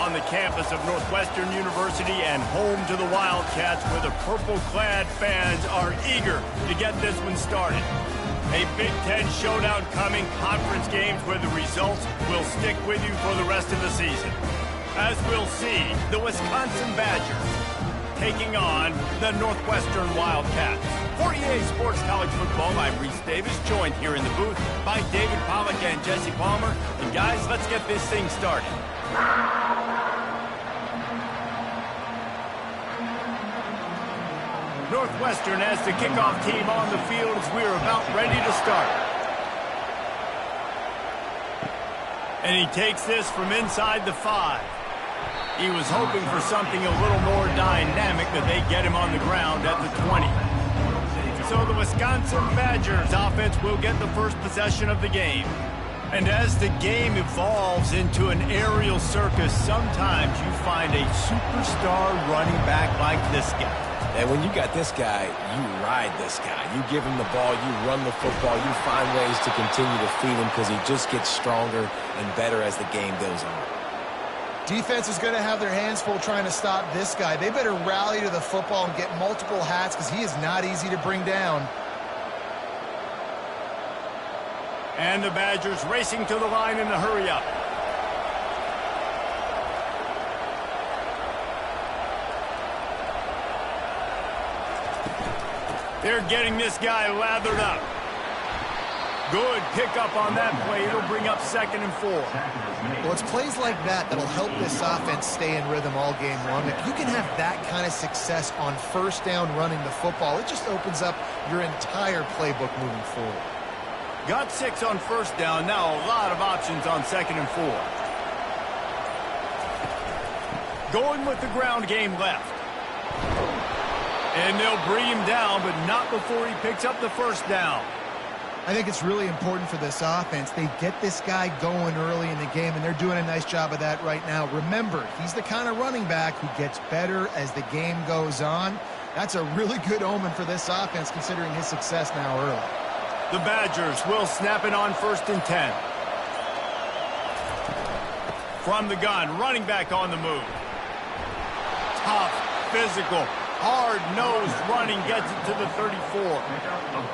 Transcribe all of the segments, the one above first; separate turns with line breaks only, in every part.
on the campus of Northwestern University and home to the Wildcats, where the purple-clad fans are eager to get this one started. A Big Ten showdown coming, conference games where the results will stick with you for the rest of the season. As we'll see, the Wisconsin Badgers taking on the Northwestern Wildcats. For EA Sports College Football, I'm Reese Davis, joined here in the booth by David Pollack and Jesse Palmer. And guys, let's get this thing started. Northwestern has the kickoff team on the field as we're about ready to start. And he takes this from inside the 5. He was hoping for something a little more dynamic, but they get him on the ground at the 20. So the Wisconsin Badgers offense will get the first possession of the game. And as the game evolves into an aerial circus, sometimes you find a superstar running back like this guy.
And when you got this guy, you ride this guy. You give him the ball, you run the football, you find ways to continue to feed him because he just gets stronger and better as the game goes on.
Defense is going to have their hands full trying to stop this guy. They better rally to the football and get multiple hats because he is not easy to bring down.
And the Badgers racing to the line in a hurry-up. They're getting this guy lathered up. Good pickup on that play. It'll bring up 2nd and 4.
Well, it's plays like that that'll help this offense stay in rhythm all game long. If you can have that kind of success on first down running the football, it just opens up your entire playbook moving forward.
Got 6 on first down. Now a lot of options on 2nd and 4. Going with the ground game left. And they'll bring him down, but not before he picks up the first down.
I think it's really important for this offense. They get this guy going early in the game, and they're doing a nice job of that right now. Remember, he's the kind of running back who gets better as the game goes on. That's a really good omen for this offense, considering his success now early.
The Badgers will snap it on 1st and 10. From the gun, running back on the move. Tough, physical, hard-nosed running gets it to the 34.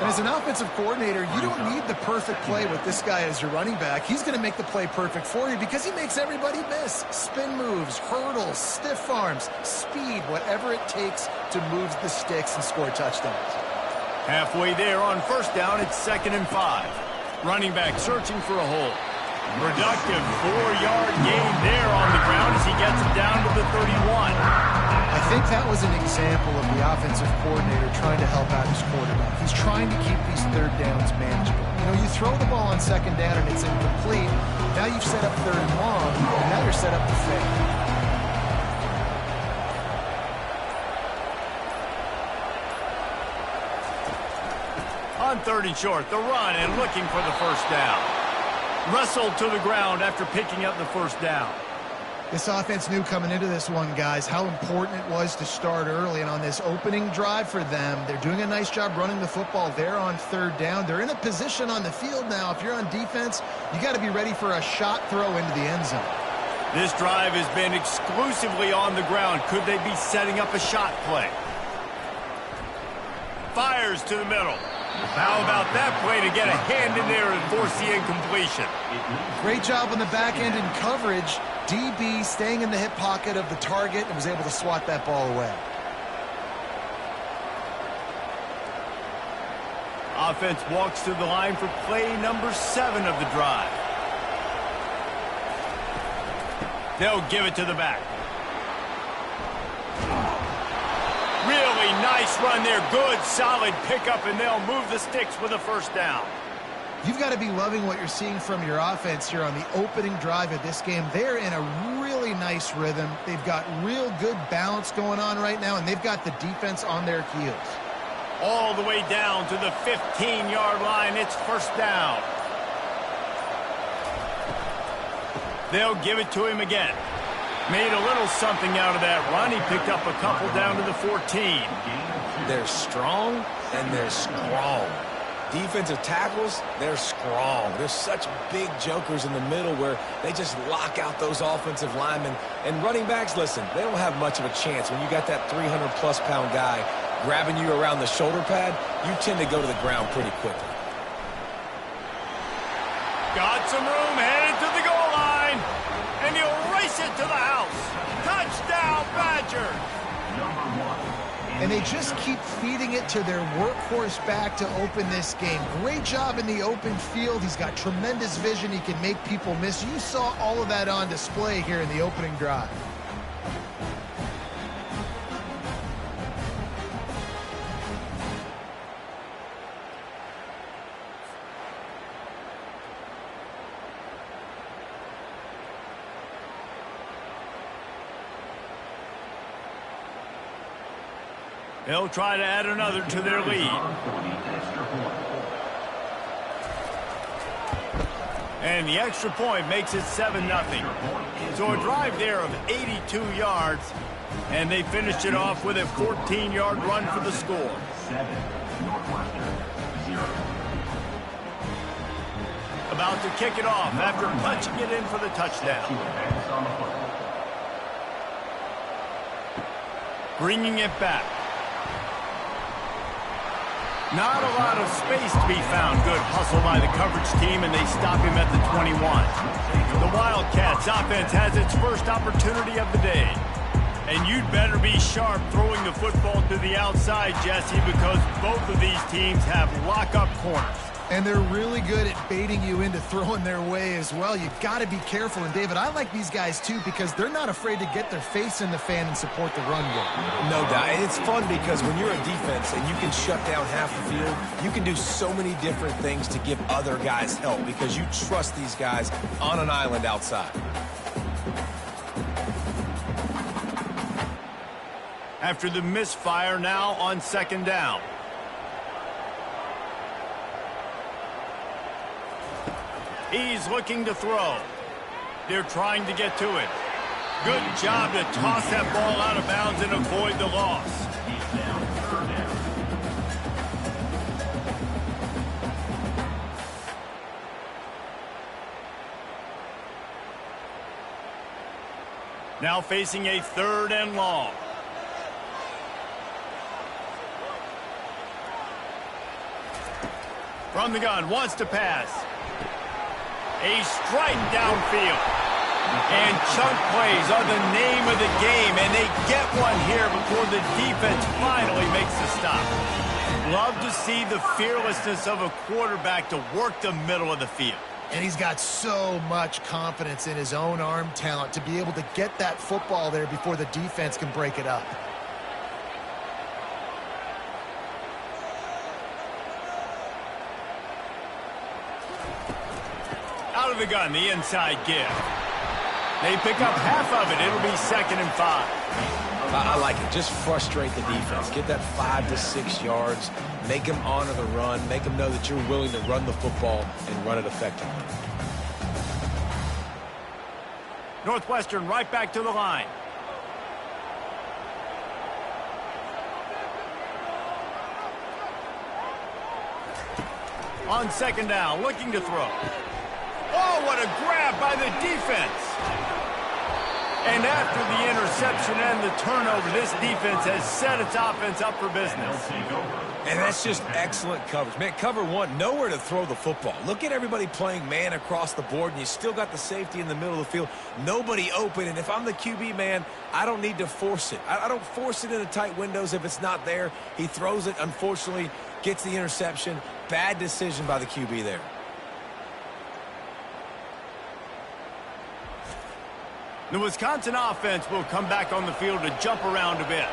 And as an offensive coordinator, you don't need the perfect play with this guy as your running back. He's going to make the play perfect for you because he makes everybody miss. Spin moves, hurdles, stiff arms, speed, whatever it takes to move the sticks and score touchdowns.
Halfway there on first down, it's 2nd and 5. Running back searching for a hole. Productive 4-yard gain there on the ground as he gets it down to the 31.
I think that was an example of the offensive coordinator trying to help out his quarterback. He's trying to keep these third downs manageable. You know, you throw the ball on 2nd down and it's incomplete. Now you've set up 3rd and long, and now you're set up to fail.
On 3rd and short, the run and looking for the first down. Wrestled to the ground after picking up the first down.
This offense knew coming into this one, guys, how important it was to start early. And on this opening drive for them, they're doing a nice job running the football. They're on 3rd down. They're in a position on the field now. If you're on defense, you got to be ready for a shot throw into the end zone.
This drive has been exclusively on the ground. Could they be setting up a shot play? Fires to the middle. How about that play to get a hand in there and force the incompletion?
Great job on the back end in coverage. DB staying in the hip pocket of the target and was able to swat that ball away.
Offense walks to the line for play number 7 of the drive. They'll give it to the back. Really nice run there. Good, solid pickup, and they'll move the sticks with a first down.
You've got to be loving what you're seeing from your offense here on the opening drive of this game. They're in a really nice rhythm. They've got real good balance going on right now, and they've got the defense on their heels.
All the way down to the 15-yard line. It's first down. They'll give it to him again. Made a little something out of that run. He picked up a couple down to the 14.
They're strong and they're strong. Defensive tackles, they're strong. There's such big jokers in the middle where they just lock out those offensive linemen. And running backs, listen, they don't have much of a chance. When you got that 300-plus pound guy grabbing you around the shoulder pad, you tend to go to the ground pretty quickly.
Got some room, headed to the goal line, and he'll race it to the house. Touchdown, Badgers!
And they just keep feeding it to their workhorse back to open this game. Great job in the open field. He's got tremendous vision. He can make people miss. You saw all of that on display here in the opening drive.
They'll try to add another to their lead. And the extra point makes it 7-0. So a drive there of 82 yards, and they finished it off with a 14-yard run for the score.
Northwestern 0.
About to kick it off after punching it in for the touchdown. Bringing it back. Not a lot of space to be found. Good hustle by the coverage team, and they stop him at the 21. The Wildcats offense has its first opportunity of the day. And you'd better be sharp throwing the football to the outside, Jesse, because both of these teams have lock-up corners.
And they're really good at baiting you into throwing their way as well. You've got to be careful. And, David, I like these guys, too, because they're not afraid to get their face in the fan and support the run game.
No doubt. And it's fun because when you're a defense and you can shut down half the field, you can do so many different things to give other guys help because you trust these guys on an island outside.
After the misfire, now on second down. He's looking to throw. They're trying to get to it. Good job to toss that ball out of bounds and avoid the loss. Now facing a 3rd and long. From the gun, wants to pass. A strike downfield. And chunk plays are the name of the game, and they get one here before the defense finally makes the stop. Love to see the fearlessness of a quarterback to work the middle of the field.
And he's got so much confidence in his own arm talent to be able to get that football there before the defense can break it up.
Out of the gun, the inside give. They pick up half of it. It'll be 2nd and 5.
I like it. Just frustrate the defense. Get that 5 to 6 yards. Make them honor the run. Make them know that you're willing to run the football and run it effectively.
Northwestern right back to the line. On second down, looking to throw. Oh, what a grab by the defense. And after the interception and the turnover, this defense has set its offense up for business.
And that's just excellent coverage. Man, cover one, nowhere to throw the football. Look at everybody playing man across the board, and you still got the safety in the middle of the field. Nobody open, and if I'm the QB, man, I don't need to force it. I don't force it into tight windows if it's not there. He throws it, unfortunately, gets the interception. Bad decision by the QB there.
The Wisconsin offense will come back on the field to jump around a bit.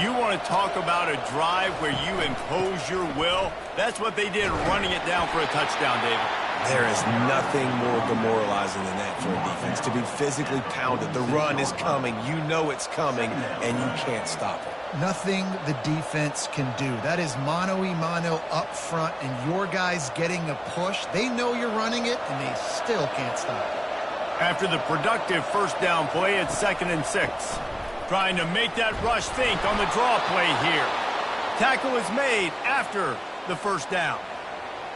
You want to talk about a drive where you impose your will? That's what they did, running it down for a touchdown, David.
There is nothing more demoralizing than that for a defense, to be physically pounded. The run is coming. You know it's coming, and you can't stop it.
Nothing the defense can do. That is mano-a-mano up front, and your guys getting a push. They know you're running it, and they still can't stop it.
After the productive first down play, it's 2nd and 6. Trying to make that rush think on the draw play here. Tackle is made after the first down.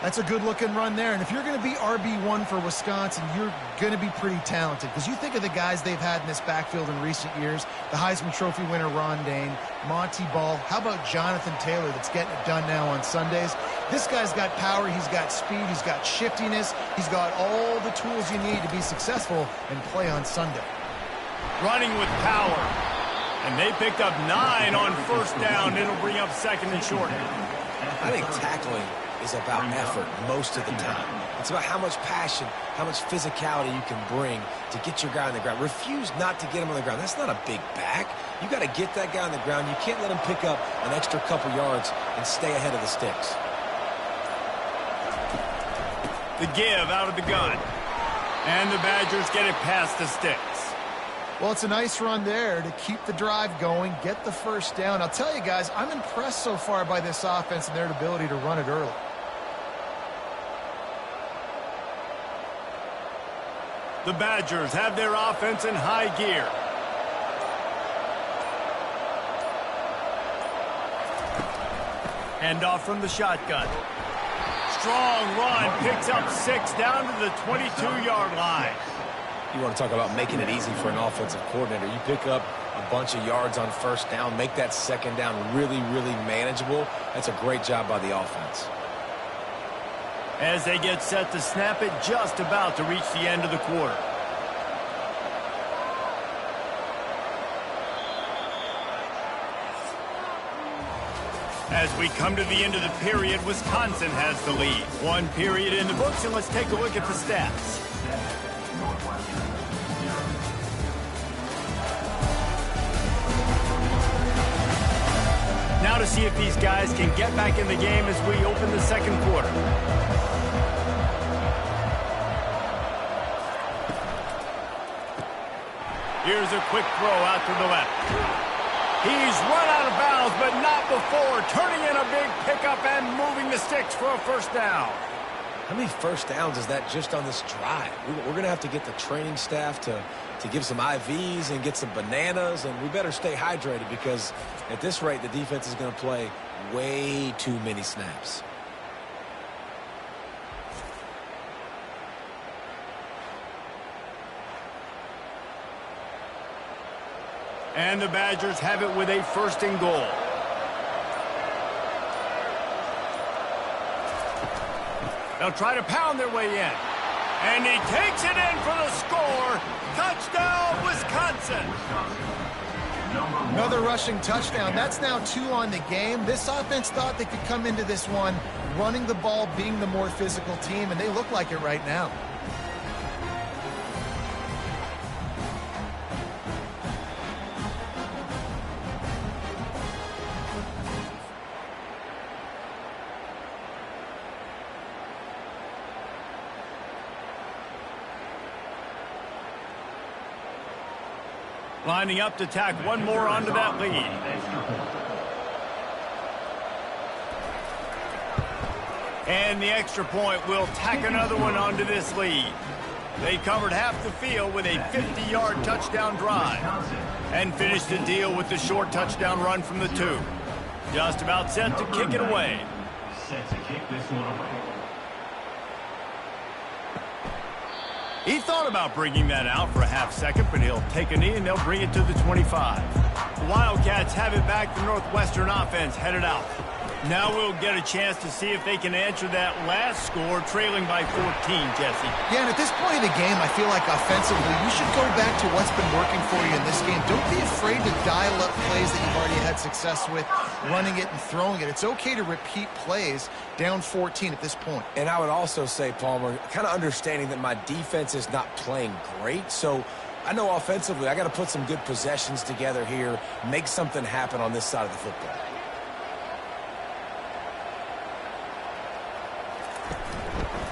That's a good-looking run there. And if you're going to be RB1 for Wisconsin, you're going to be pretty talented. Because you think of the guys they've had in this backfield in recent years, the Heisman Trophy winner Ron Dane, Monty Ball. How about Jonathan Taylor that's getting it done now on Sundays? This guy's got power, he's got speed, he's got shiftiness, he's got all the tools you need to be successful and play on Sunday.
Running with power. And they picked up 9 on first down. It'll bring up second and short.
I think tackling is about effort most of the time. It's about how much passion, how much physicality you can bring to get your guy on the ground. Refuse not to get him on the ground. That's not a big back. You got to get that guy on the ground. You can't let him pick up an extra couple yards and stay ahead of the sticks.
The give out of the gun. And the Badgers get it past the sticks.
Well, it's a nice run there to keep the drive going, get the first down. I'll tell you guys, I'm impressed so far by this offense and their ability to run it early.
The Badgers have their offense in high gear. Handoff from the shotgun. Strong run, picks up 6 down to the 22-yard line.
You want to talk about making it easy for an offensive coordinator. You pick up a bunch of yards on first down, make that second down really, really manageable. That's a great job by the offense.
As they get set to snap it, just about to reach the end of the quarter. As we come to the end of the period, Wisconsin has the lead. 1 period in the books, and let's take a look at the stats. Now to see if these guys can get back in the game as we open the second quarter. Here's a quick throw out to the left. He's run out of bounds, but not before turning in a big pickup and moving the sticks for a first down.
How many first downs is that just on this drive? We're going to have to get the training staff to give some IVs and get some bananas, and we better stay hydrated because at this rate, the defense is going to play way too many snaps.
And the Badgers have it with a first and goal. They'll try to pound their way in. And he takes it in for the score. Touchdown, Wisconsin.
Another rushing touchdown. That's now 2 on the game. This offense thought they could come into this one running the ball, being the more physical team, and they look like it right now.
Lining up to tack one more onto that lead. And the extra point will tack another one onto this lead. They covered half the field with a 50-yard touchdown drive and finished the deal with the short touchdown run from the 2. Just about set to kick it away.
Set to kick this one away.
He thought about bringing that out for a half second, but he'll take a knee and they'll bring it to the 25. The Wildcats have it back. The Northwestern offense headed out. Now we'll get a chance to see if they can answer that last score, trailing by 14, Jesse.
Yeah, and at this point of the game, I feel like offensively, you should go back to what's been working for you in this game. Don't be afraid to dial up plays that you've already had success with, running it and throwing it. It's okay to repeat plays down 14 at this point.
And I would also say, Palmer, kind of understanding that my defense is not playing great, so I know offensively I got to put some good possessions together here, make something happen on this side of the football.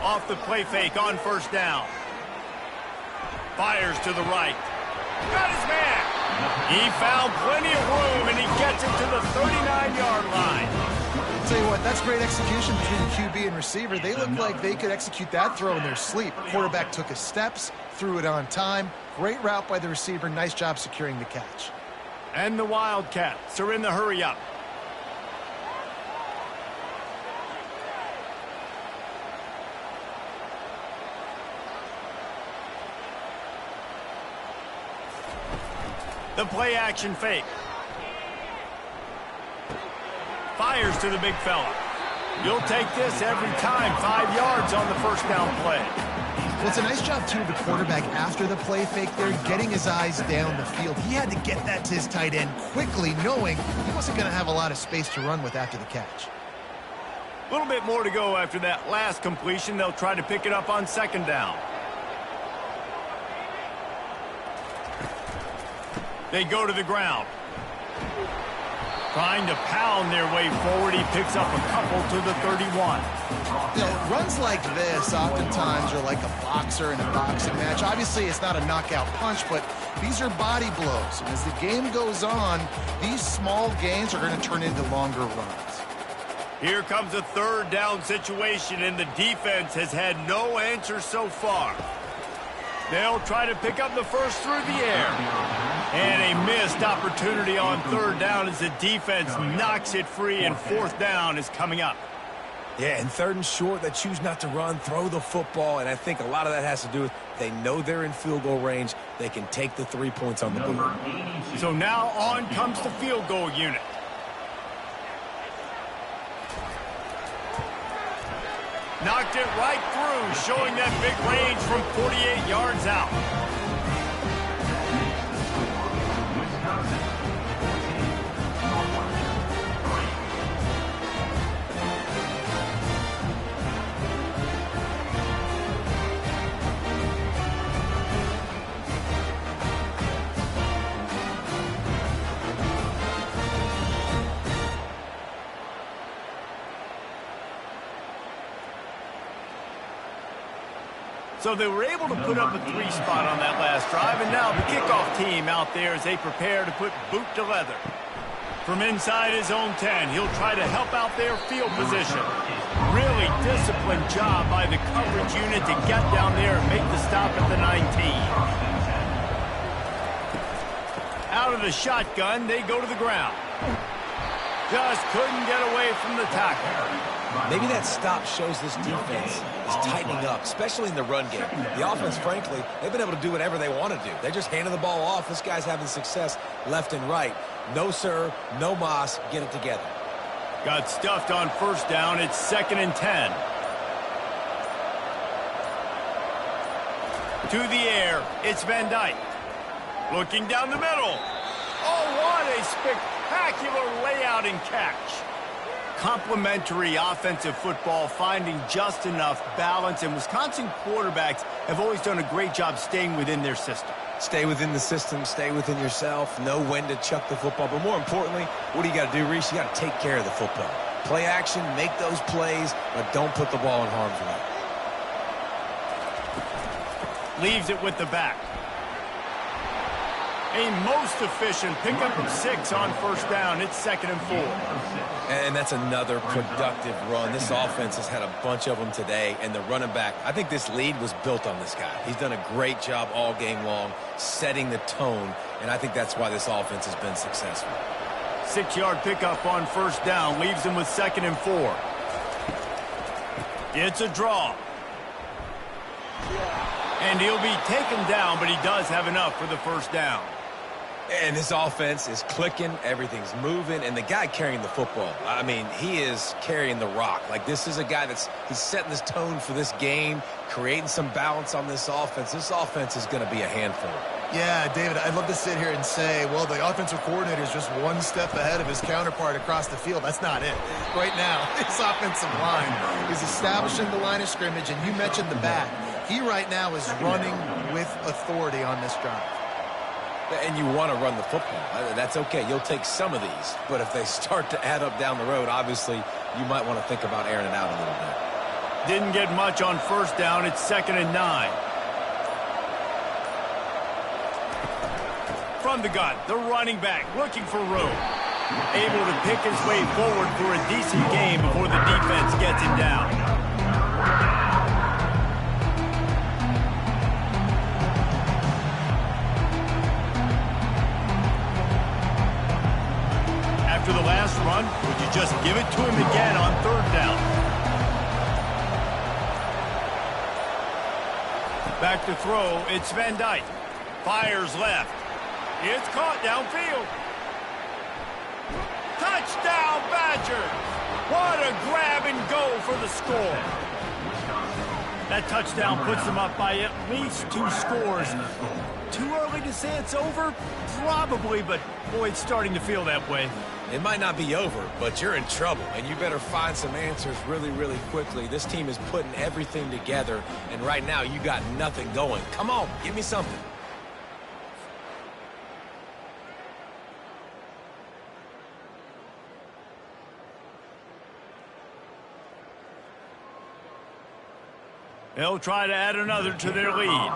Off the play fake on first down. Fires to the right. Got his man. He found plenty of room, and he gets it to the 39-yard line.
I'll tell you what, that's great execution between QB and receiver. They look like they could execute that throw in their sleep. Quarterback took his steps, threw it on time. Great route by the receiver. Nice job securing the catch.
And the Wildcats are in the hurry up. The play action fake. Fires to the big fella. You'll take this every time. 5 yards on the first down play.
Well, it's a nice job, too, of the quarterback after the play fake there, getting his eyes down the field. He had to get that to his tight end quickly, knowing he wasn't going to have a lot of space to run with after the catch.
A little bit more to go after that last completion. They'll try to pick it up on second down. They go to the ground. Trying to pound their way forward. He picks up a couple to the 31.
You know, runs like this oftentimes are like a boxer in a boxing match. Obviously, it's not a knockout punch, but these are body blows. And as the game goes on, these small gains are going to turn into longer runs.
Here comes a third down situation, and the defense has had no answer so far. They'll try to pick up the first through the air. And a missed opportunity on third down as the defense knocks it free, and fourth down is coming up.
Yeah, and third and short, they choose not to run, throw the football, and I think a lot of that has to do with they know they're in field goal range. They can take the 3 points on the board.
So now on comes the field goal unit. Knocked it right through, showing that big range from 48 yards out. So they were able to put up a 3 spot on that last drive, and now the kickoff team out there as they prepare to put boot to leather. From inside his own 10, he'll try to help out their field position. Really disciplined job by the coverage unit to get down there and make the stop at the 19. Out of the shotgun, they go to the ground. Just couldn't get away from the tackle.
Maybe that stop shows this defense is tightening up, especially in the run game. The offense, frankly, they've been able to do whatever they want to do. They're just handing the ball off. This guy's having success left and right. No, sir, no mas, get it together.
Got stuffed on first down. It's 2nd and 10. To the air, it's Van Dyke. Looking down the middle. Oh, what a spectacular layout and catch. Complementary offensive football, finding just enough balance, and Wisconsin quarterbacks have always done a great job staying within their system.
Stay within the system, stay within yourself, know when to chuck the football. But more importantly, what do you got to do, Reese? You got to take care of the football. Play action, make those plays, but don't put the ball in harm's way.
Leaves it with the back. A most efficient pickup of 6 on first down. It's 2nd and 4.
And that's another productive run. This offense has had a bunch of them today, and the running back, I think this lead was built on this guy. He's done a great job all game long, setting the tone, and I think that's why this offense has been successful.
6-yard pickup on first down, leaves him with 2nd and 4. It's a draw. And he'll be taken down, but he does have enough for the first down.
And this offense is clicking, everything's moving, and the guy carrying the football, I mean, he is carrying the rock. Like, this is a guy he's setting this tone for this game, creating some balance on this offense. This offense is going to be a handful.
Yeah, David, I'd love to sit here and say, well, the offensive coordinator is just one step ahead of his counterpart across the field. That's not it. Right now, his offensive line is establishing the line of scrimmage, and you mentioned the back. He right now is running with authority on this drive.
And you want to run the football. That's okay. You'll take some of these. But if they start to add up down the road, obviously, you might want to think about airing it out a little bit.
Didn't get much on first down. It's 2nd and 9. From the gun, the running back looking for room. Able to pick his way forward for a decent game before the defense gets him down. After the last run, would you just give it to him again on third down? Back to throw, it's Van Dyke. Fires left. It's caught downfield. Touchdown, Badgers! What a grab and go for the score. That touchdown puts them up by at least 2 scores. Too early to say it's over? Probably, but boy, it's starting to feel that way.
It might not be over, but you're in trouble, and you better find some answers really, really quickly. This team is putting everything together, and right now you got nothing going. Come on, give me something.
They'll try to add another to their lead.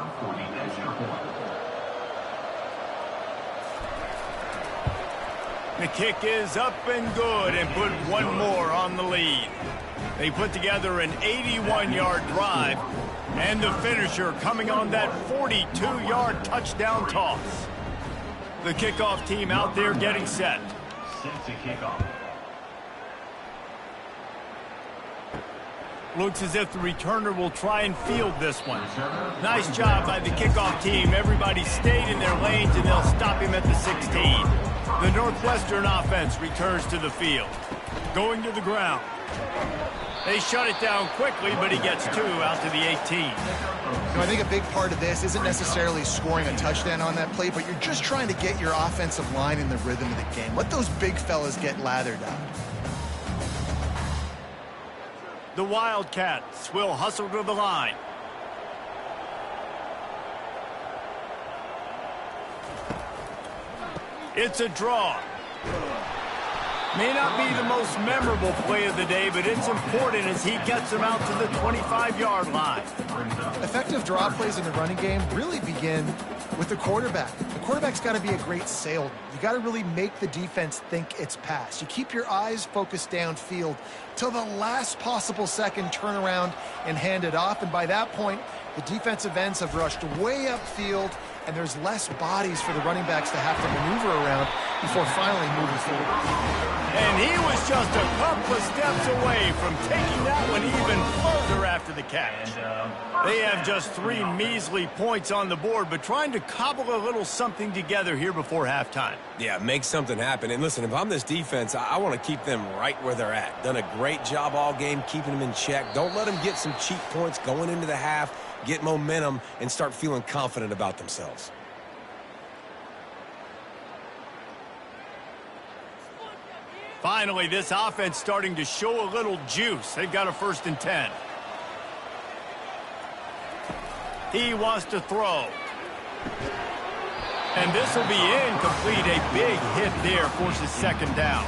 The kick is up and good and put one more on the lead. They put together an 81-yard drive, and the finisher coming on that 42-yard touchdown toss. The kickoff team out there getting set.
Set to kick off.
Looks as if the returner will try and field this one. Nice job by the kickoff team. Everybody stayed in their lanes, and they'll stop him at the 16. The Northwestern offense returns to the field. Going to the ground. They shut it down quickly, but he gets 2 out to the 18.
I think a big part of this isn't necessarily scoring a touchdown on that play, but you're just trying to get your offensive line in the rhythm of the game. Let those big fellas get lathered up.
The Wildcats will hustle to the line. It's a draw. May not be the most memorable play of the day, but it's important as he gets them out to the 25-yard line.
Effective draw plays in the running game really begin with the quarterback. The quarterback's got to be a great salesman. You got to really make the defense think it's pass. You keep your eyes focused downfield till the last possible second, turn around and hand it off. And by that point, the defensive ends have rushed way upfield, and there's less bodies for the running backs to have to maneuver around before finally moving forward.
And he was just a couple of steps away from taking that one even further after the catch. They have just 3 measly points on the board, but trying to cobble a little something together here before halftime.
Yeah, make something happen. And listen, if I'm this defense, I want to keep them right where they're at. Done a great job all game keeping them in check. Don't let them get some cheap points going into the half, get momentum, and start feeling confident about themselves.
Finally, this offense starting to show a little juice. They've got a 1st and 10. He wants to throw. And this will be incomplete. A big hit there forces 2nd down.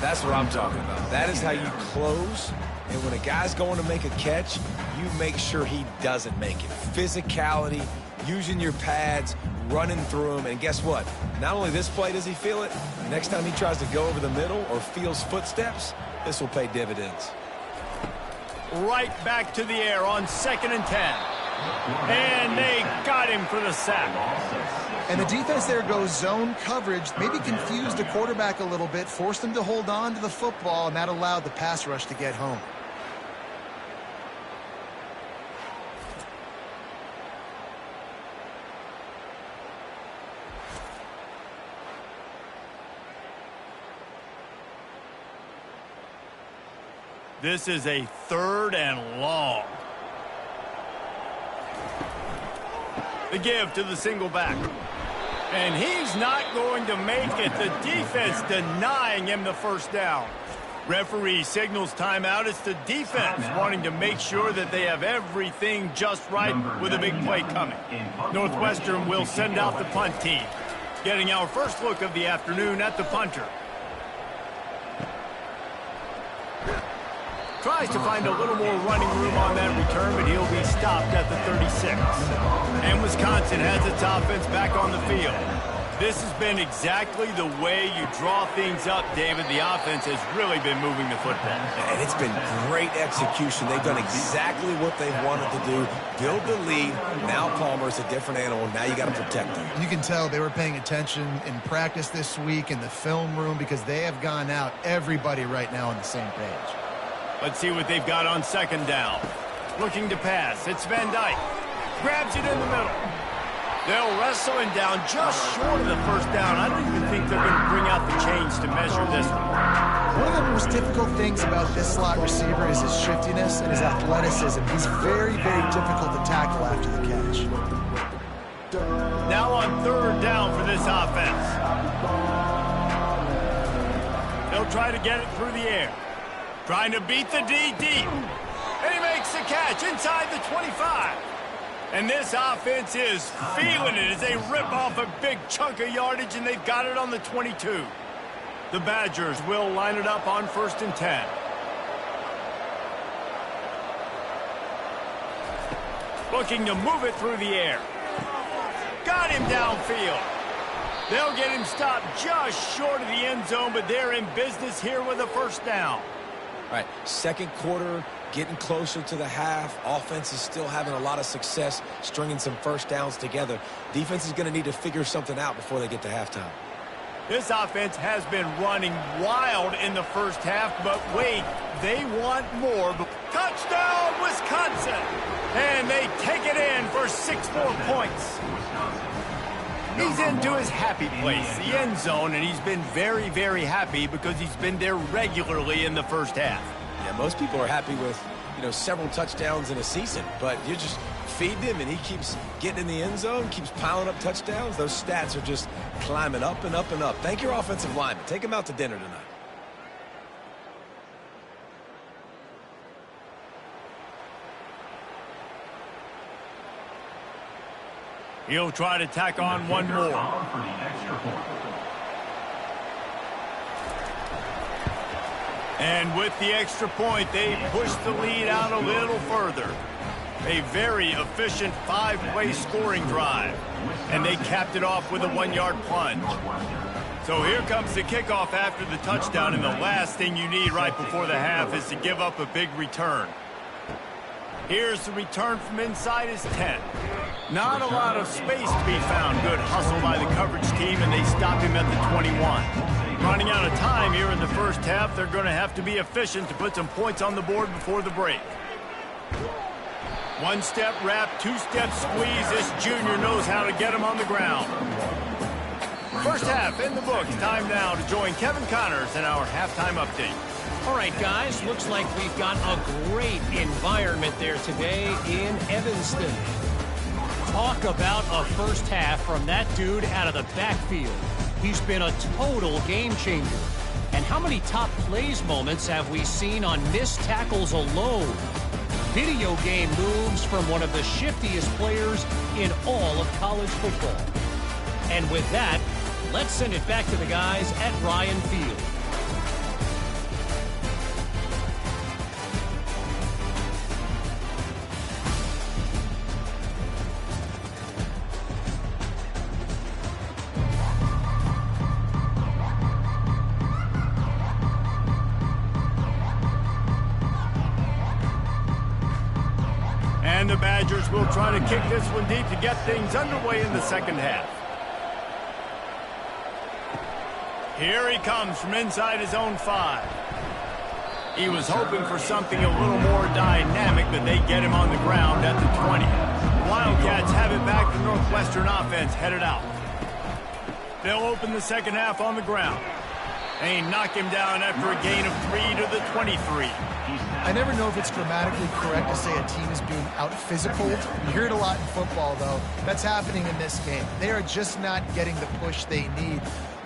That's what I'm talking about. That is how you close. And when a guy's going to make a catch, you make sure he doesn't make it. Physicality, using your pads, running through them. And guess what? Not only this play does he feel it, next time he tries to go over the middle or feels footsteps, this will pay dividends.
Right back to the air on 2nd and 10. And they got him for the sack.
And the defense there goes zone coverage, maybe confused the quarterback a little bit, forced him to hold on to the football, and that allowed the pass rush to get home.
This is a 3rd and long. The give to the single back. And he's not going to make it. The defense denying him the 1st down. Referee signals timeout. It's the defense wanting to make sure that they have everything just right with a big play coming. Northwestern will send out the punt team. Getting our first look of the afternoon at the punter. Tries to find a little more running room on that return, but he'll be stopped at the 36. And Wisconsin has its offense back on the field. This has been exactly the way you draw things up, David. The offense has really been moving the football.
And it's been great execution. They've done exactly what they wanted to do. Build the lead. Now Palmer's a different animal. Now you got to protect him.
You can tell they were paying attention in practice this week in the film room because they have gone out, everybody right now on the same page.
Let's see what they've got on 2nd down. Looking to pass. It's Van Dyke. Grabs it in the middle. They'll wrestle him down just short of the first down. I don't even think they're going to bring out the chains to measure this one.
One of the most difficult things about this slot receiver is his shiftiness and his athleticism. He's very, very difficult to tackle after the catch.
Now on third down for this offense. They'll try to get it through the air. Trying to beat the D deep. And he makes the catch inside the 25. And this offense is feeling it as they rip off a big chunk of yardage, and they've got it on the 22. The Badgers will line it up on 1st and 10. Looking to move it through the air. Got him downfield. They'll get him stopped just short of the end zone, but they're in business here with a first down.
All right, second quarter, getting closer to the half. Offense is still having a lot of success stringing some first downs together. Defense is going to need to figure something out before they get to halftime.
This offense has been running wild in the first half, but wait, they want more. Touchdown, Wisconsin! And they take it in for 6 more points. He's into his happy place, the end zone, and he's been very, very happy because he's been there regularly in the first half.
Yeah, most people are happy with, several touchdowns in a season, but you just feed him and he keeps getting in the end zone, keeps piling up touchdowns. Those stats are just climbing up and up and up. Thank your offensive lineman. Take him out to dinner tonight.
He'll try to tack on one more. And with the extra point, they push the lead out a little further. A very efficient 5-play scoring drive. And they capped it off with a 1-yard plunge. So here comes the kickoff after the touchdown, and the last thing you need right before the half is to give up a big return. Here's the return from inside his 10. Not a lot of space to be found. Good hustle by the coverage team, and they stop him at the 21. Running out of time here in the first half, they're going to have to be efficient to put some points on the board before the break. 1-step wrap, 2-step squeeze. This junior knows how to get him on the ground. First half in the books. Time now to join Kevin Connors in our halftime update.
All right, guys, looks like we've got a great environment there today in Evanston. Talk about a first half from that dude out of the backfield. He's been a total game changer. And how many top plays moments have we seen on missed tackles alone? Video game moves from one of the shiftiest players in all of college football. And with that, let's send it back to the guys at Ryan Field.
And the Badgers will try to kick this one deep to get things underway in the second half. Here he comes from inside his own 5. He was hoping for something a little more dynamic, but they get him on the ground at the 20. Wildcats have it back. The Northwestern offense headed out. They'll open the second half on the ground. They knock him down after a gain of 3 to the 23.
I never know if it's grammatically correct to say a team is being out-physicaled. You hear it a lot in football, though. That's happening in this game. They are just not getting the push they need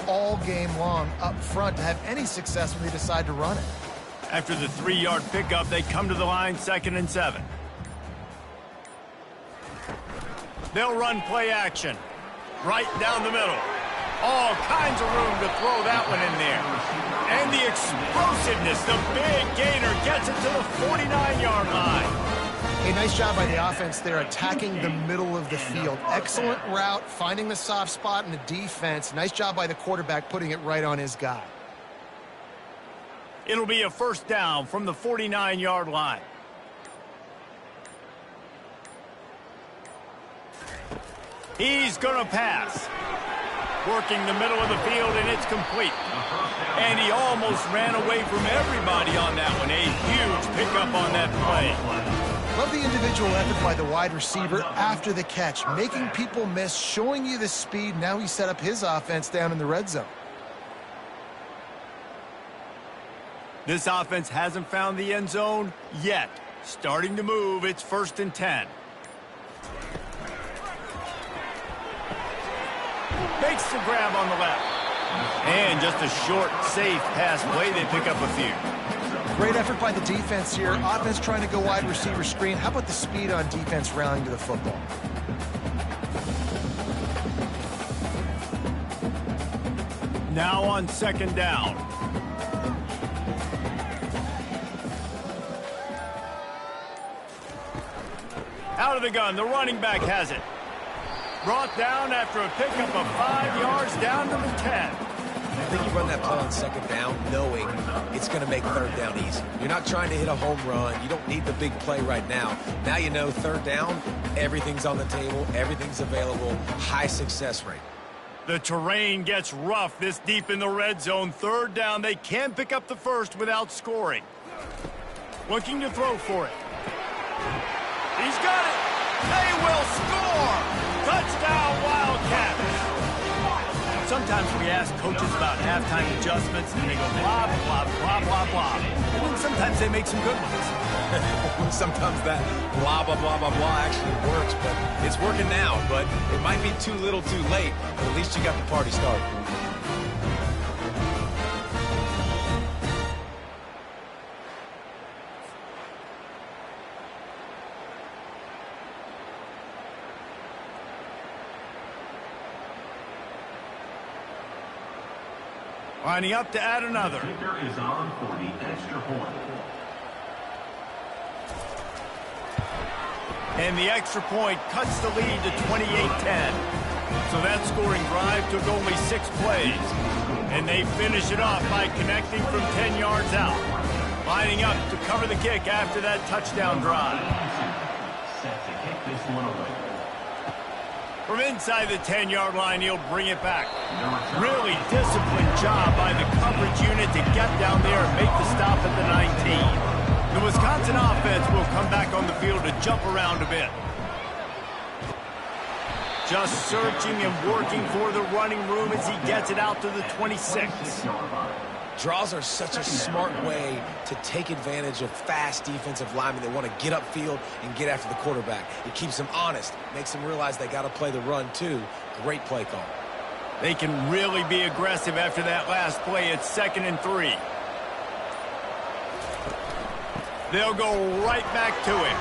all game long up front to have any success when they decide to run it.
After the 3-yard pickup, they come to the line, 2nd and 7. They'll run play action. Right down the middle. All kinds of room to throw that one in there. And the explosiveness, the big gainer gets it to the 49-yard line.
A nice job by the offense there, attacking the middle of the field. Excellent route, finding the soft spot in the defense. Nice job by the quarterback putting it right on his guy.
It'll be a first down from the 49-yard line. He's going to pass. Working the middle of the field, and it's complete. And he almost ran away from everybody on that one. A huge pickup on that play.
Love the individual effort by the wide receiver after the catch, making people miss, showing you the speed. Now he set up his offense down in the red zone.
This offense hasn't found the end zone yet. Starting to move, it's 1st and 10. Makes the grab on the left. And just a short, safe pass play. They pick up a few.
Great effort by the defense here. Offense trying to go wide receiver screen. How about the speed on defense rallying to the football?
Now on 2nd down. Out of the gun, the running back has it. Brought down after a pickup of 5 yards down to the 10.
I think you run that play on 2nd down knowing it's going to make 3rd down easy. You're not trying to hit a home run. You don't need the big play right now. Now you know 3rd down, everything's on the table, everything's available, high success rate.
The terrain gets rough this deep in the red zone. 3rd down, they can pick up the first without scoring. Looking to throw for it. He's got it. They will score. Touchdown, Wildcats. Sometimes we ask coaches about halftime adjustments, and they go blah, blah, blah, blah, blah. And then sometimes they make some good ones.
Sometimes that blah, blah, blah, blah, blah actually works, but it's working now. But it might be too little too late, but at least you got the party started.
Lining up to add another.
The kicker is on for the extra point.
And the extra point cuts the lead to 28-10. So that scoring drive took only 6 plays. And they finish it off by connecting from 10 yards out. Lining up to cover the kick after that touchdown drive.
Set to kick this one away.
From inside the 10-yard line, he'll bring it back. Really disciplined job by the coverage unit to get down there and make the stop at the 19. The Wisconsin offense will come back on the field to jump around a bit. Just searching and working for the running room as he gets it out to the 26.
Draws are such a smart way to take advantage of fast defensive linemen that want to get upfield and get after the quarterback. It keeps them honest, makes them realize they got to play the run too. Great play call.
They can really be aggressive after that last play. It's 2nd and 3. They'll go right back to him.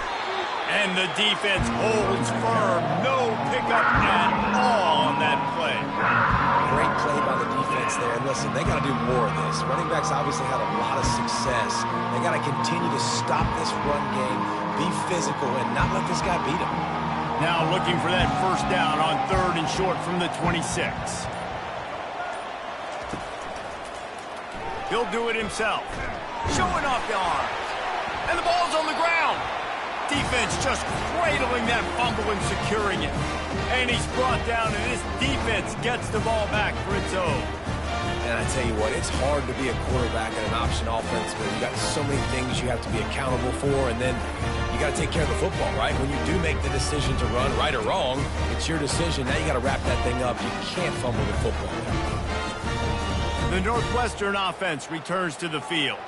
And the defense holds firm. No pickup at all on that play.
Great play by the defense there. And listen, they got to do more of this. Running backs obviously had a lot of success. They got to continue to stop this run game, be physical, and not let this guy beat him.
Now looking for that 1st down on 3rd and short from the 26. He'll do it himself. Showing off the arm. And the ball's on the ground. Defense just cradling that fumble and securing it. And he's brought down, and this defense gets the ball back for its own.
And I tell you what, it's hard to be a quarterback in an option offense where you got so many things you have to be accountable for, and then you got to take care of the football, right? When you do make the decision to run, right or wrong, it's your decision. Now you got to wrap that thing up. You can't fumble the football.
The Northwestern offense returns to the field.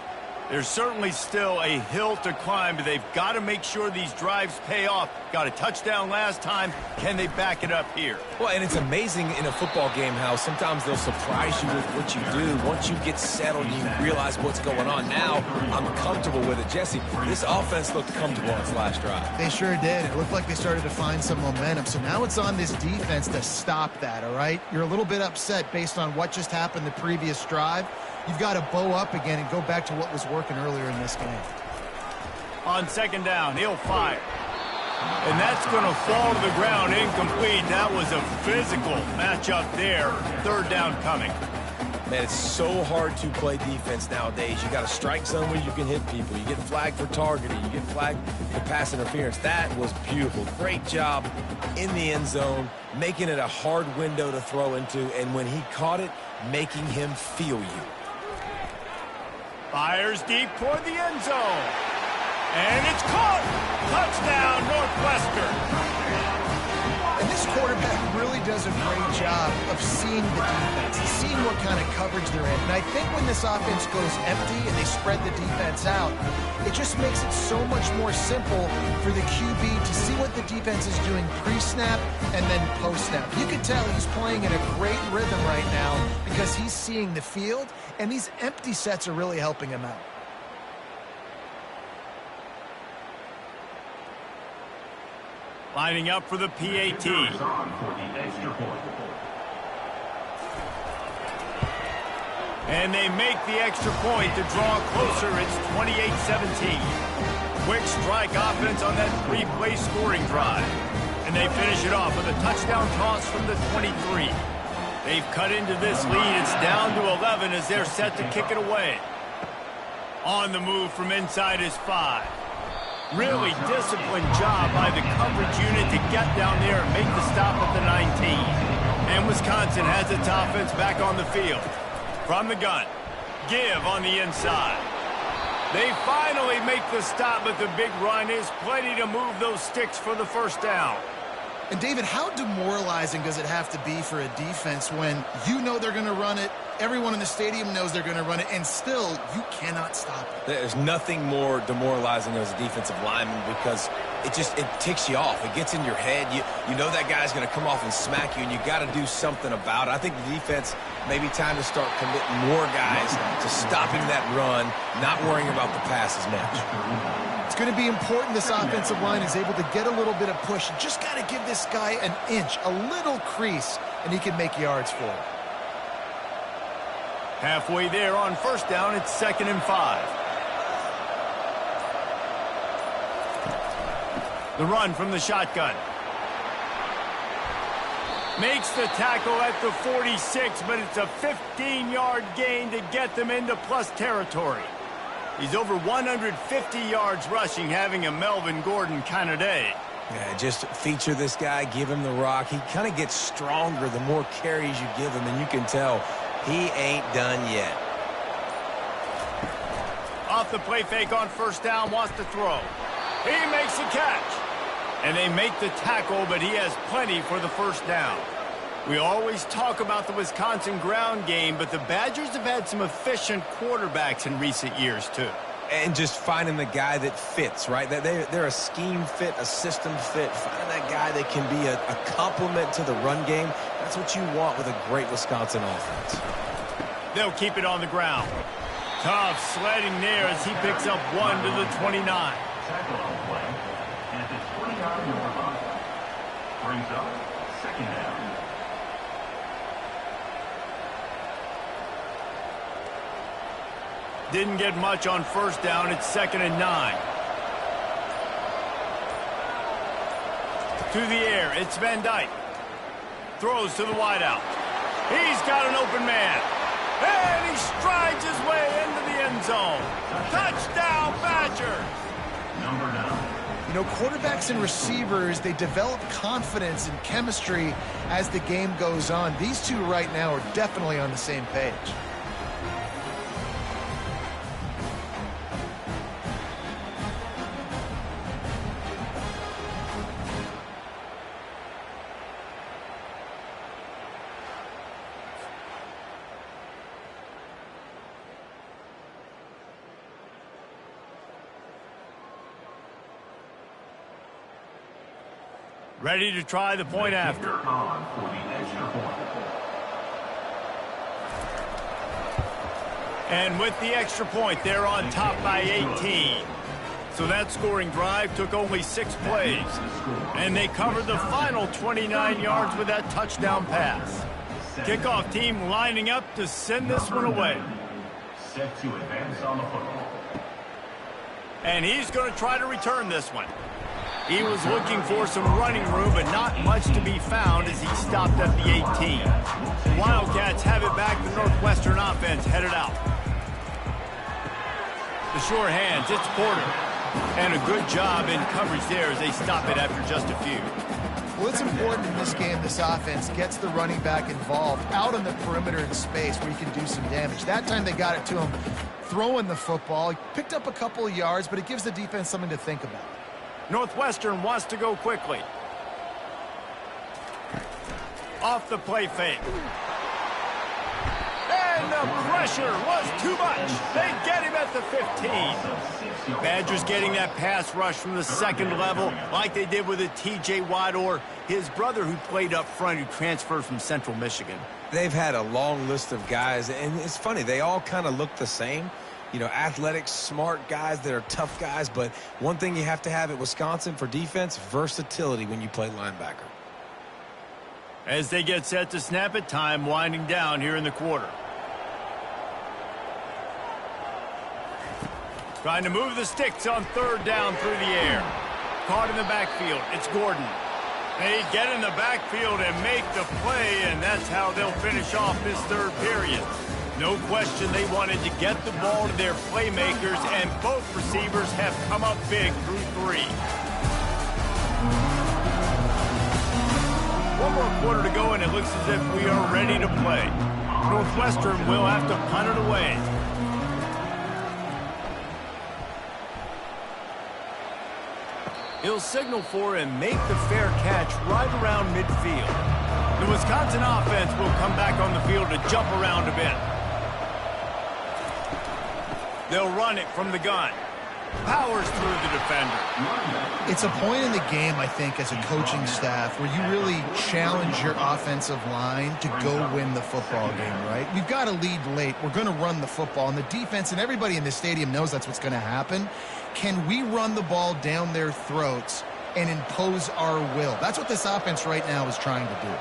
There's certainly still a hill to climb, but they've got to make sure these drives pay off. Got a touchdown last time. Can they back it up here?
Well, and it's amazing in a football game how sometimes they'll surprise you with what you do. Once you get settled, you realize what's going on. Now, I'm comfortable with it. Jesse, this offense looked comfortable on its last drive.
They sure did. It looked like they started to find some momentum. So now it's on this defense to stop that, all right? You're a little bit upset based on what just happened the previous drive. You've got to bow up again and go back to what was working earlier in this game.
On 2nd down, he'll fire. And that's going to fall to the ground incomplete. That was a physical matchup there. 3rd down coming.
Man, it's so hard to play defense nowadays. You got a strike zone where you can hit people. You get flagged for targeting. You get flagged for pass interference. That was beautiful. Great job in the end zone, making it a hard window to throw into. And when he caught it, making him feel you.
Fires deep toward the end zone. And it's caught! Touchdown, Northwestern!
And this quarterback really does a great job of seeing the defense, seeing what kind of coverage they're in. And I think when this offense goes empty and they spread the defense out, it just makes it so much more simple for the QB to see what the defense is doing pre-snap and then post-snap. You can tell he's playing in a great rhythm right now because he's seeing the field, and these empty sets are really helping him out.
Lining up for the PAT.
Is on for the extra point.
And they make the extra point to draw closer. It's 28-17. Quick strike offense on that three-play scoring drive. And they finish it off with a touchdown toss from the 23. They've cut into this lead. It's down to 11 as they're set to kick it away. On the move from inside is 5. Really disciplined job by the coverage unit to get down there and make the stop at the 19. And Wisconsin has its offense back on the field. From the gun, give on the inside. They finally make the stop, but the big run is plenty to move those sticks for the first down.
And David, how demoralizing does it have to be for a defense when you know they're going to run it, everyone in the stadium knows they're going to run it, and still you cannot stop it?
There's nothing more demoralizing as a defensive lineman because it ticks you off. It gets in your head. You know that guy's going to come off and smack you, and you got to do something about it. I think the defense maybe time to start committing more guys to stopping that run, not worrying about the pass as much.
It's going to be important this offensive line is able to get a little bit of push. You just got to give this guy an inch, a little crease, and he can make yards for it.
Halfway there on first down, it's 2nd and 5. The run from the shotgun. Makes the tackle at the 46, but it's a 15-yard gain to get them into plus territory. He's over 150 yards rushing, having a Melvin Gordon kind of day.
Yeah, just feature this guy, give him the rock. He kind of gets stronger the more carries you give him, and you can tell he ain't done yet.
Off the play fake on first down, wants to throw. He makes the catch. And they make the tackle, but he has plenty for the first down. We always talk about the Wisconsin ground game, but the Badgers have had some efficient quarterbacks in recent years, too.
And just finding the guy that fits, right? They're a scheme fit, a system fit. Finding that guy that can be a complement to the run game. That's what you want with a great Wisconsin offense.
They'll keep it on the ground. Tough sledding there as he picks up 1 to the 29.
Tackle on play at the 29-yard line. Brings up 2nd down.
Didn't get much on first down. It's 2nd and 9. To the air, it's Van Dyke. Throws to the wideout. He's got an open man. And he strides his way into the end zone. Touchdown, Badgers!
Number 9.
You know, quarterbacks and receivers, they develop confidence and chemistry as the game goes on. These two right now are definitely on the same page.
Ready to try the point after.
On for the extra point.
And with the extra point, they're on top by 18. So that scoring drive took only 6 plays. And they covered the final 29 yards with that touchdown pass. Kickoff team lining up to send this one away.
Set to advance on the football.
And he's going to try to return this one. He was looking for some running room, but not much to be found as he stopped at the 18. The Wildcats have it back. The Northwestern offense headed out. The sure hands, it's Porter. And a good job in coverage there as they stop it after just a few.
Well, it's important in this game this offense gets the running back involved out on the perimeter in space where he can do some damage. That time they got it to him throwing the football. He picked up a couple of yards, but it gives the defense something to think about.
Northwestern wants to go quickly. Off the play fake. And the pressure was too much. They get him at the 15. Badgers getting that pass rush from the second level like they did with a T.J. Watt or his brother who played up front who transferred from Central Michigan.
They've had a long list of guys, and it's funny, they all kind of look the same. You know, athletic, smart guys that are tough guys, but one thing you have to have at Wisconsin for defense, versatility when you play linebacker.
As they get set to snap it, time winding down here in the quarter. Trying to move the sticks on third down through the air. Caught in the backfield. It's Gordon. They get in the backfield and make the play, and that's how they'll finish off this third period. No question they wanted to get the ball to their playmakers, and both receivers have come up big through three. One more quarter to go, and it looks as if we are ready to play. Northwestern will have to punt it away. He'll signal for and make the fair catch right around midfield. The Wisconsin offense will come back on the field to jump around a bit. They'll run it from the gun. Powers through the defender.
It's a point in the game, I think, as a coaching staff where you really challenge your offensive line to go win the football game, right? We've got to lead late. We're going to run the football, and the defense and everybody in the stadium knows that's what's going to happen. Can we run the ball down their throats and impose our will? That's what this offense right now is trying to do.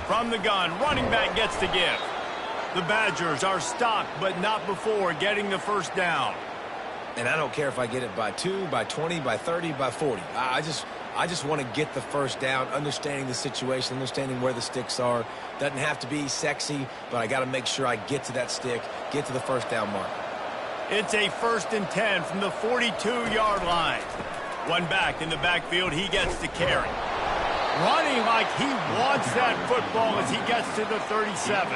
From the gun, running back gets to give. The Badgers are stopped, but not before getting the first down.
And I don't care if I get it by 2, by 20, by 30, by 40. I just want to get the first down, understanding the situation, understanding where the sticks are. Doesn't have to be sexy, but I got to make sure I get to that stick, get to the first down mark.
It's a 1st and 10 from the 42-yard line. One back in the backfield, he gets to carry. Running like he wants that football as he gets to the 37.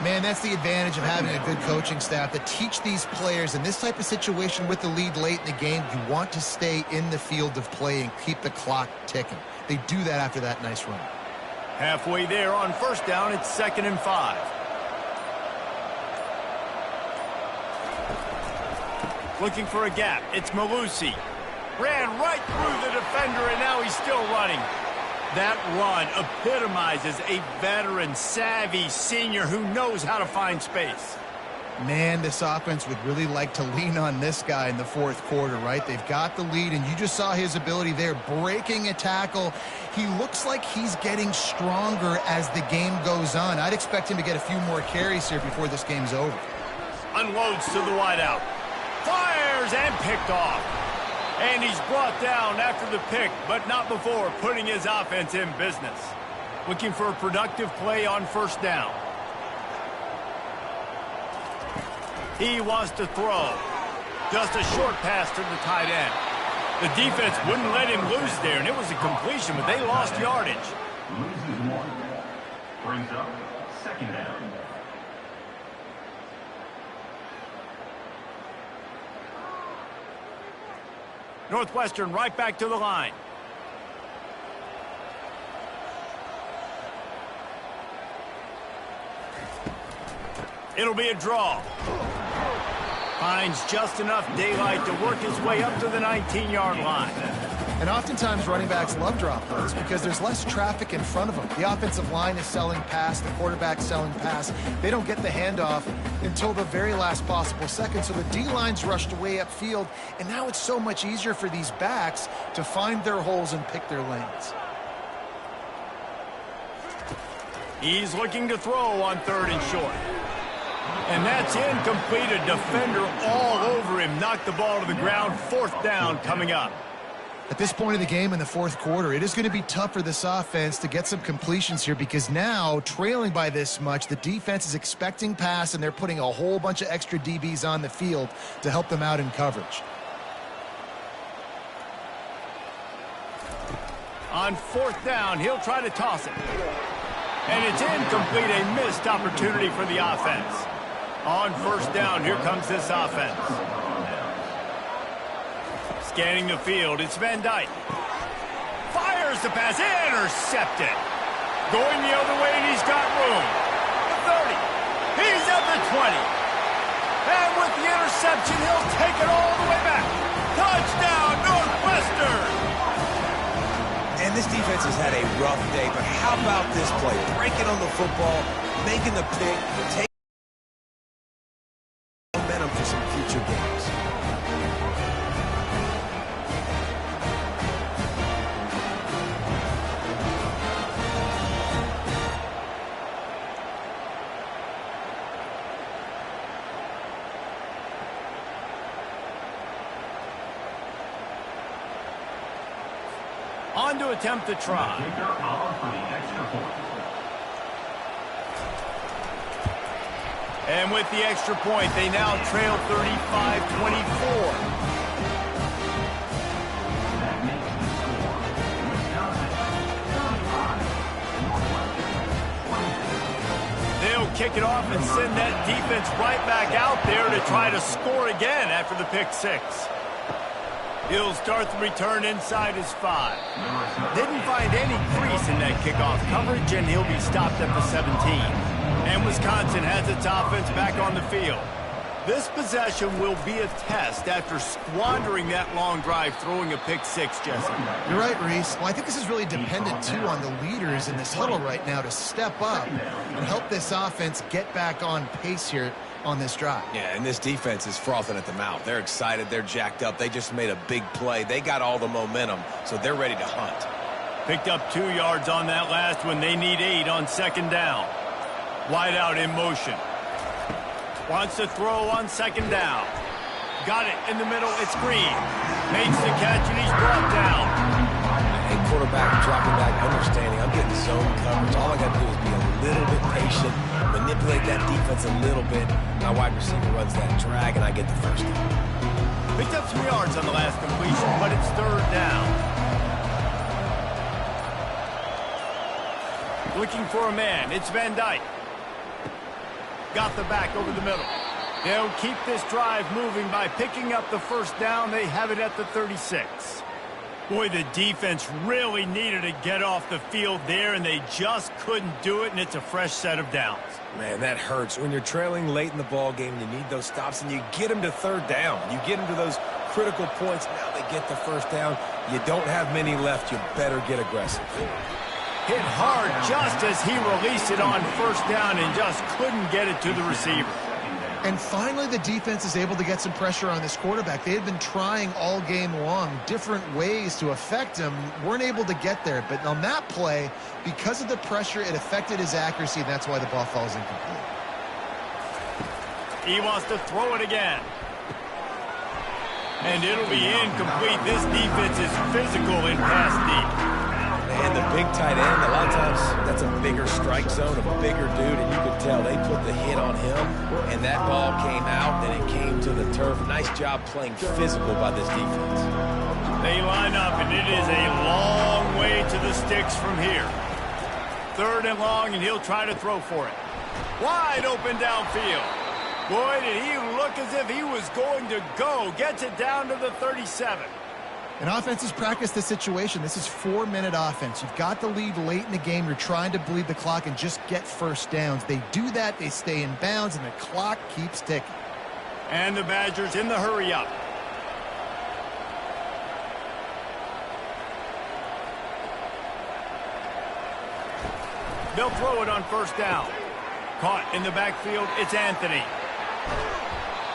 Man, that's the advantage of having a good coaching staff to teach these players in this type of situation with the lead late in the game. You want to stay in the field of play and keep the clock ticking. They do that after that nice run.
Halfway there on first down, it's 2nd and 5. Looking for a gap. It's Malusi. Ran right through the defender, and now he's still running. That run epitomizes a veteran, savvy senior who knows how to find space.
Man, this offense would really like to lean on this guy in the fourth quarter, right? They've got the lead, and you just saw his ability there, breaking a tackle. He looks like he's getting stronger as the game goes on. I'd expect him to get a few more carries here before this game's over.
Unloads to the wideout. Fires and picked off. And he's brought down after the pick, but not before putting his offense in business. Looking for a productive play on first down. He wants to throw. Just a short pass to the tight end. The defense wouldn't let him loose there, and it was a completion, but they lost yardage.
Loses 1. Brings up 2nd down.
Northwestern right back to the line. It'll be a draw. Finds just enough daylight to work his way up to the 19-yard line.
And oftentimes running backs love drop plays because there's less traffic in front of them. The offensive line is selling pass, the quarterback's selling pass. They don't get the handoff until the very last possible second, so the D-line's rushed away upfield, and now it's so much easier for these backs to find their holes and pick their lanes.
He's looking to throw on 3rd and short. And that's incomplete. A defender all over him. Knocked the ball to the ground. 4th down coming up.
At this point of the game in the fourth quarter, it is going to be tough for this offense to get some completions here because now, trailing by this much, the defense is expecting pass, and they're putting a whole bunch of extra DBs on the field to help them out in coverage.
On 4th down, he'll try to toss it. And it's incomplete, a missed opportunity for the offense. On 1st down, here comes this offense. Scanning the field, it's Van Dyke. Fires the pass, intercepted. Going the other way, and he's got room. The 30, he's at the 20. And with the interception, he'll take it all the way back. Touchdown, Northwestern!
And this defense has had a rough day, but how about this play? Breaking on the football, making the pick, taking momentum for some future games.
On to attempt the try. And with the extra point, they now trail 35-24. They'll kick it off and send that defense right back out there to try to score again after the pick 6. He'll start the return inside his 5. Didn't find any crease in that kickoff coverage, and he'll be stopped at the 17. And Wisconsin has its offense back on the field. This possession will be a test after squandering that long drive throwing a pick 6, Jesse.
You're right, Reese. Well, I think this is really dependent, too, on the leaders in this huddle right now to step up and help this offense get back on pace here on this drive.
Yeah, and this defense is frothing at the mouth. They're excited. They're jacked up. They just made a big play. They got all the momentum, so they're ready to hunt.
Picked up 2 yards on that last one. They need 8 on 2nd down. Wide out in motion. Wants to throw on 2nd down. Got it in the middle. It's Green. Makes the catch, and he's brought down.
Hey, quarterback dropping back, understanding. I'm getting zone coverage. All I got to do is be a little bit patient, manipulate that defense a little bit. My wide receiver runs that drag, and I get the first down.
Picked up some yards on the last completion, but it's 3rd down. Looking for a man. It's Van Dyke. Got the back over the middle. They'll keep this drive moving by picking up the 1st down. They have it at the 36. Boy, the defense really needed to get off the field there, and they just couldn't do it, and it's a fresh set of downs.
Man, that hurts. When you're trailing late in the ball game, you need those stops, and you get them to 3rd down. You get them to those critical points. Now they get the 1st down. You don't have many left. You better get aggressive.
Hit hard just as he released it on 1st down and just couldn't get it to the receiver.
And finally, the defense is able to get some pressure on this quarterback. They had been trying all game long different ways to affect him. Weren't able to get there. But on that play, because of the pressure, it affected his accuracy, and that's why the ball falls incomplete.
He wants to throw it again. And it'll be incomplete. This defense is physical in pass deep.
And the big tight end, a lot of times that's a bigger strike zone, a bigger dude, and you could tell they put the hit on him, and that ball came out, and it came to the turf. Nice job playing physical by this defense.
They line up, and it is a long way to the sticks from here. 3rd and long, and he'll try to throw for it. Wide open downfield. Boy, did he look as if he was going to go. Gets it down to the 37.
And offenses practice this situation. This is 4-minute offense. You've got the lead late in the game. You're trying to bleed the clock and just get 1st downs. They do that. They stay in bounds, and the clock keeps ticking.
And the Badgers in the hurry up. They'll throw it on 1st down. Caught in the backfield, it's Anthony.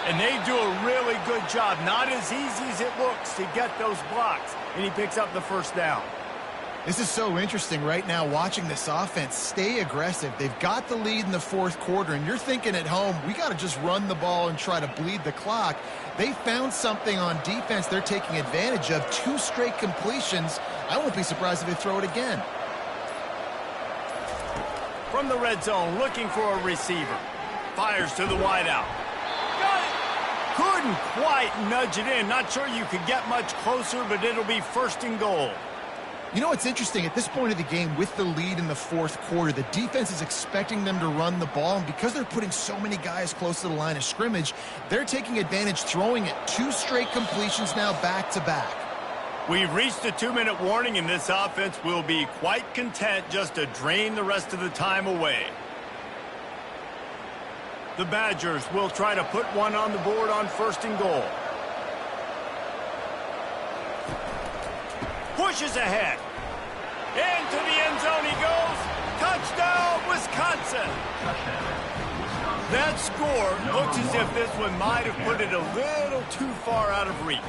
And they do a really good job. Not as easy as it looks to get those blocks. And he picks up the 1st down.
This is so interesting right now, watching this offense stay aggressive. They've got the lead in the 4th quarter, and you're thinking at home, we got to just run the ball and try to bleed the clock. They found something on defense they're taking advantage of. 2 straight completions. I won't be surprised if they throw it again.
From the red zone, looking for a receiver. Fires to the wideout. Couldn't quite nudge it in. Not sure you could get much closer, but it'll be 1st and goal.
You know, it's interesting. At this point of the game, with the lead in the fourth quarter, the defense is expecting them to run the ball, and because they're putting so many guys close to the line of scrimmage, they're taking advantage, throwing it 2 straight completions now back-to-back.
We've reached a 2-minute warning, and this offense will be quite content just to drain the rest of the time away. The Badgers will try to put one on the board on 1st and goal. Pushes ahead. Into the end zone he goes. Touchdown, Wisconsin. That score looks as if this one might have put it a little too far out of reach.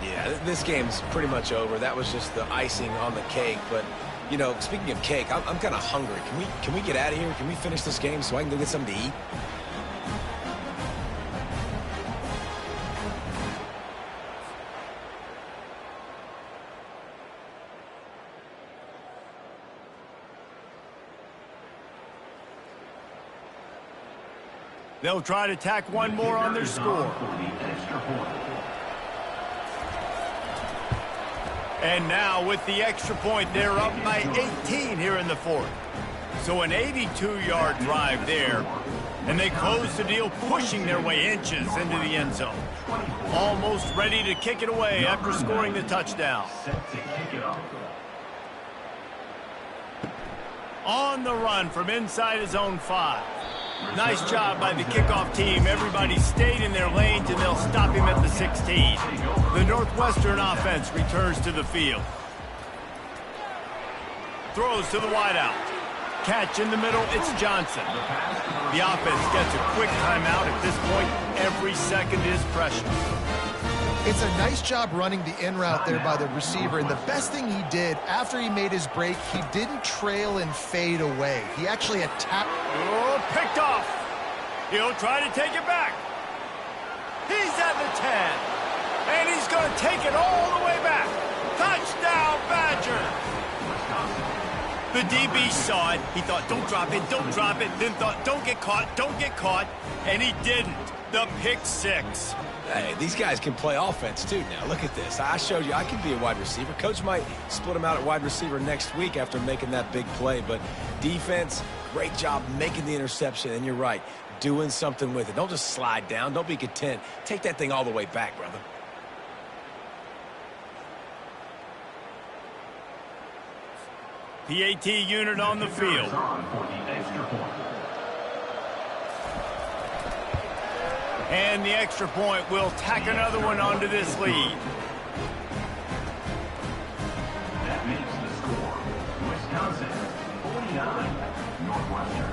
Yeah, this game's pretty much over. That was just the icing on the cake. But, you know, speaking of cake, I'm kind of hungry. Can we get out of here? Can we finish this game so I can go get something to eat?
They'll try to tack one more on their score. And now with the extra point, they're up by 18 here in the fourth. So an 82-yard drive there. And they close the deal, pushing their way inches into the end zone. Almost ready to kick it away after scoring the touchdown. On the run from inside his own 5. Nice job by the kickoff team. Everybody stayed in their lanes, and they'll stop him at the 16. The Northwestern offense returns to the field. Throws to the wideout. Catch in the middle, it's Johnson. The offense gets a quick timeout. At this point, every second is precious.
It's a nice job running the in route there by the receiver, and the best thing he did after he made his break, he didn't trail and fade away. He actually attacked.
Oh, picked off. He'll try to take it back. He's at the 10, and he's going to take it all the way back. Touchdown, Badger. The DB saw it. He thought, don't drop it, then thought, don't get caught, and he didn't. The pick 6.
Hey, these guys can play offense, too, now. Look at this. I showed you I can be a wide receiver. Coach might split him out at wide receiver next week after making that big play. But defense, great job making the interception. And you're right, doing something with it. Don't just slide down. Don't be content. Take that thing all the way back, brother.
PAT unit on the field. And the extra point will tack another one onto this lead.
That makes the score. Wisconsin 49, Northwestern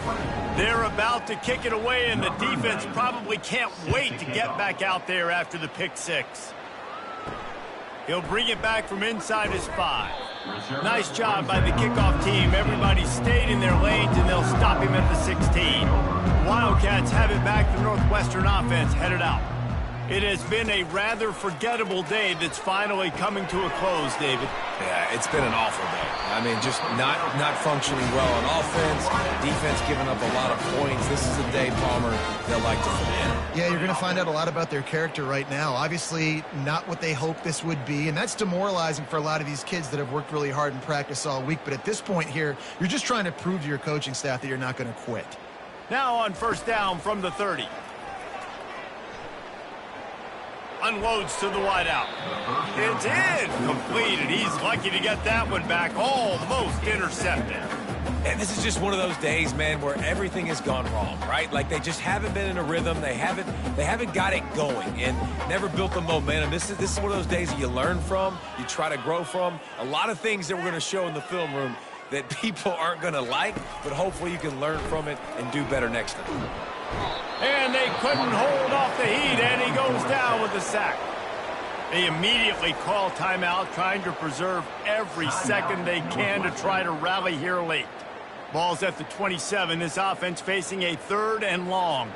24.
They're about to kick it away, and the defense probably can't wait to get back out there after the pick 6. He'll bring it back from inside his 5. Nice job by the kickoff team. Everybody stayed in their lanes, and they'll stop him at the 16. Wildcats have it back. The Northwestern offense headed out. It has been a rather forgettable day that's finally coming to a close, David.
Yeah, it's been an awful day. I mean, just not functioning well on offense. Defense giving up a lot of points. This is a day, Palmer, they'll like to forget.
Yeah, you're going to find out a lot about their character right now. Obviously, not what they hoped this would be, and that's demoralizing for a lot of these kids that have worked really hard in practice all week. But at this point here, you're just trying to prove to your coaching staff that you're not going to quit.
Now on 1st down from the 30. Unloads to the wideout. It's incompleted. He's lucky to get that one back. Almost intercepted.
And this is just one of those days, man, where everything has gone wrong, right? Like they just haven't been in a rhythm. They haven't got it going and never built the momentum. This is one of those days that you learn from, you try to grow from. A lot of things that we're going to show in the film room that people aren't going to like, but hopefully you can learn from it and do better next time.
And they couldn't hold off the heat, and he goes down with the sack. They immediately call timeout, trying to preserve every second they can to try to rally here late. Ball's at the 27. This offense facing a 3rd and long.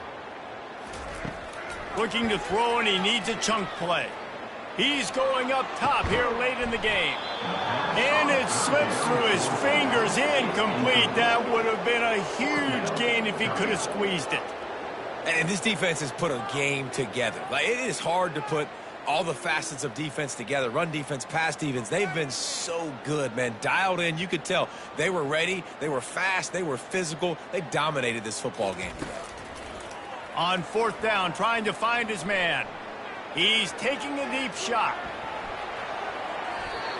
Looking to throw, and he needs a chunk play. He's going up top here late in the game. And it slips through his fingers, incomplete. That would have been a huge gain if he could have squeezed it.
And this defense has put a game together. Like, it is hard to put all the facets of defense together, run defense, pass defense. They've been so good, man. Dialed in. You could tell they were ready. They were fast. They were physical. They dominated this football game today.
On 4th down, trying to find his man. He's taking a deep shot.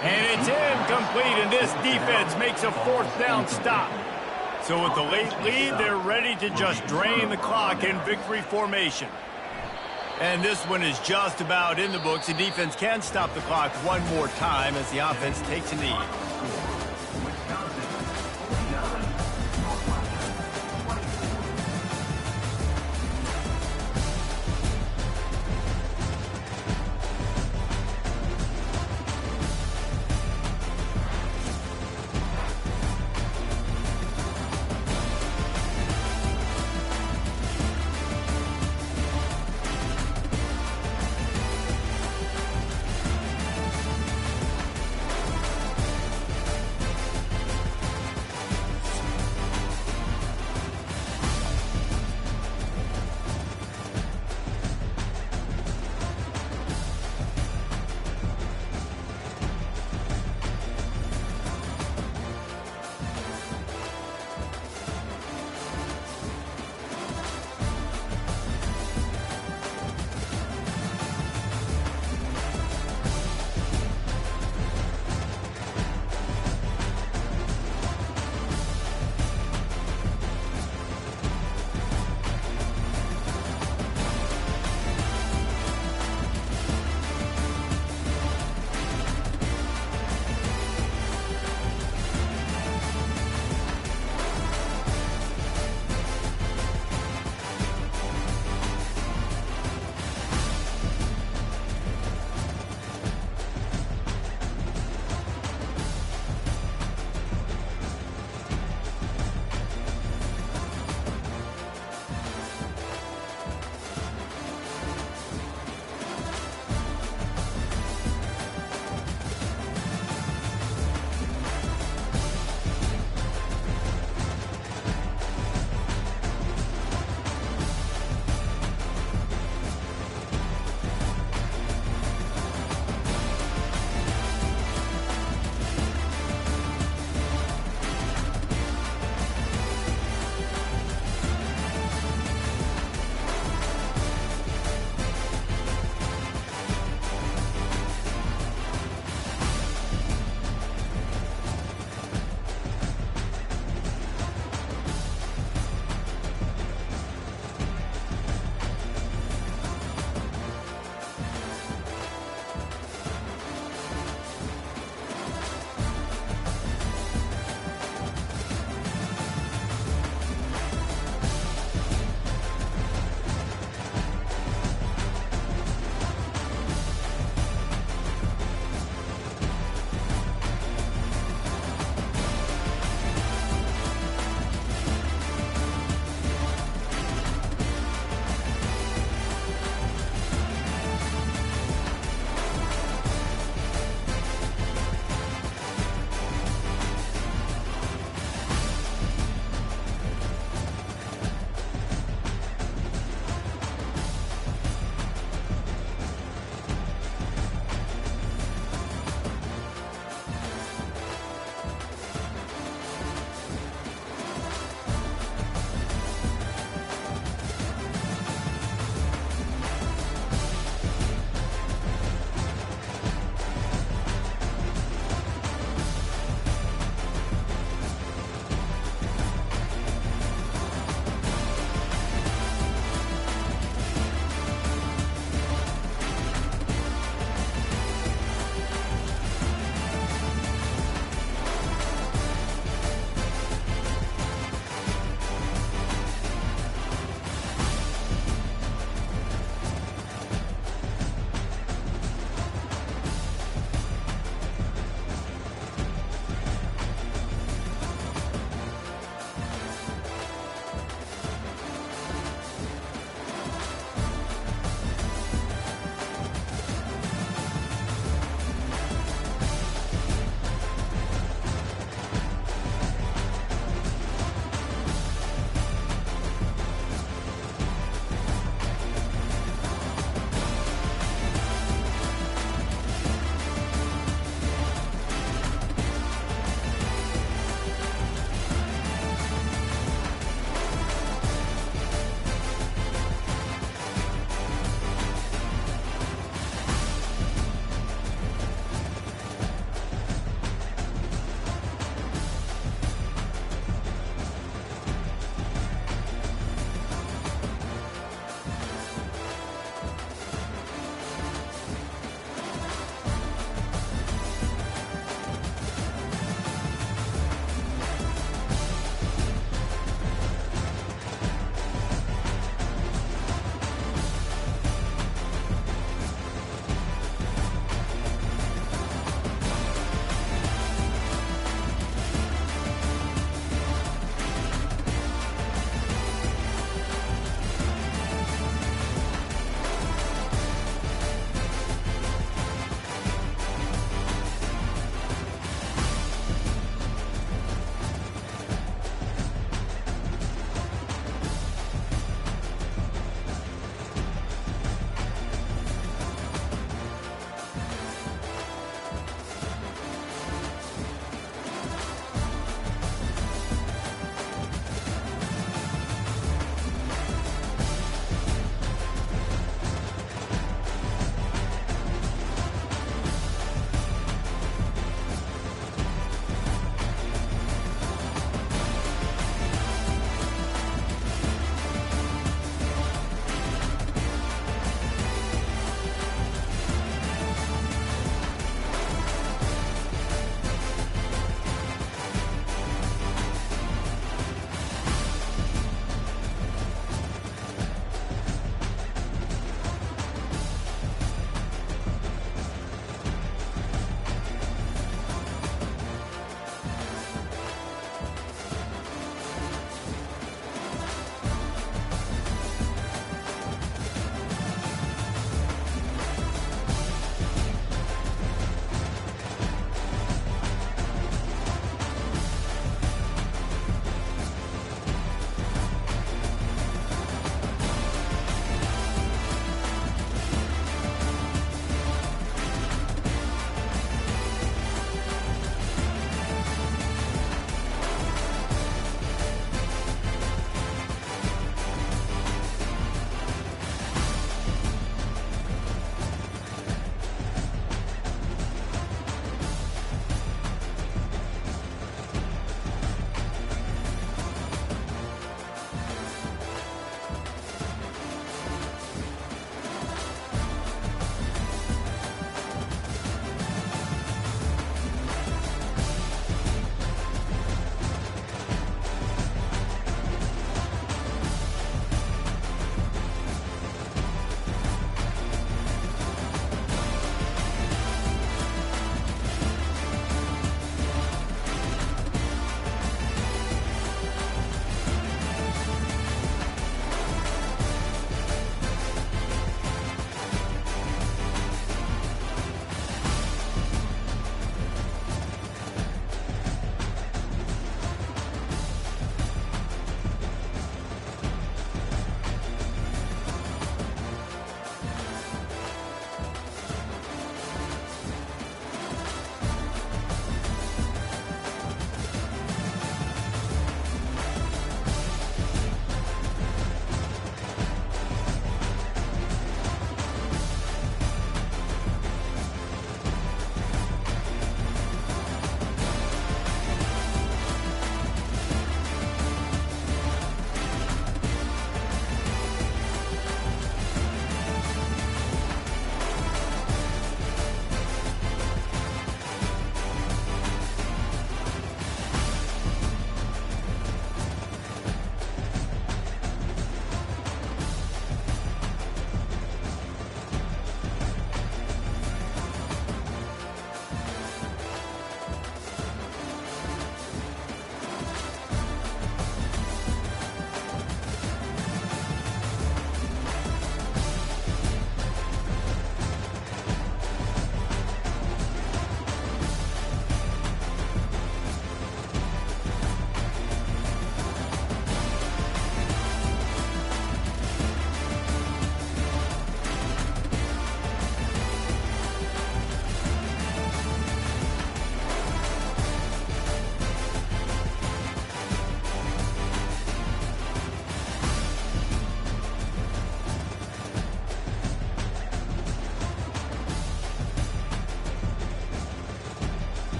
And it's incomplete, and this defense makes a 4th down stop. So with the late lead, they're ready to just drain the clock in victory formation. And this one is just about in the books. The defense can stop the clock one more time as the offense takes a knee.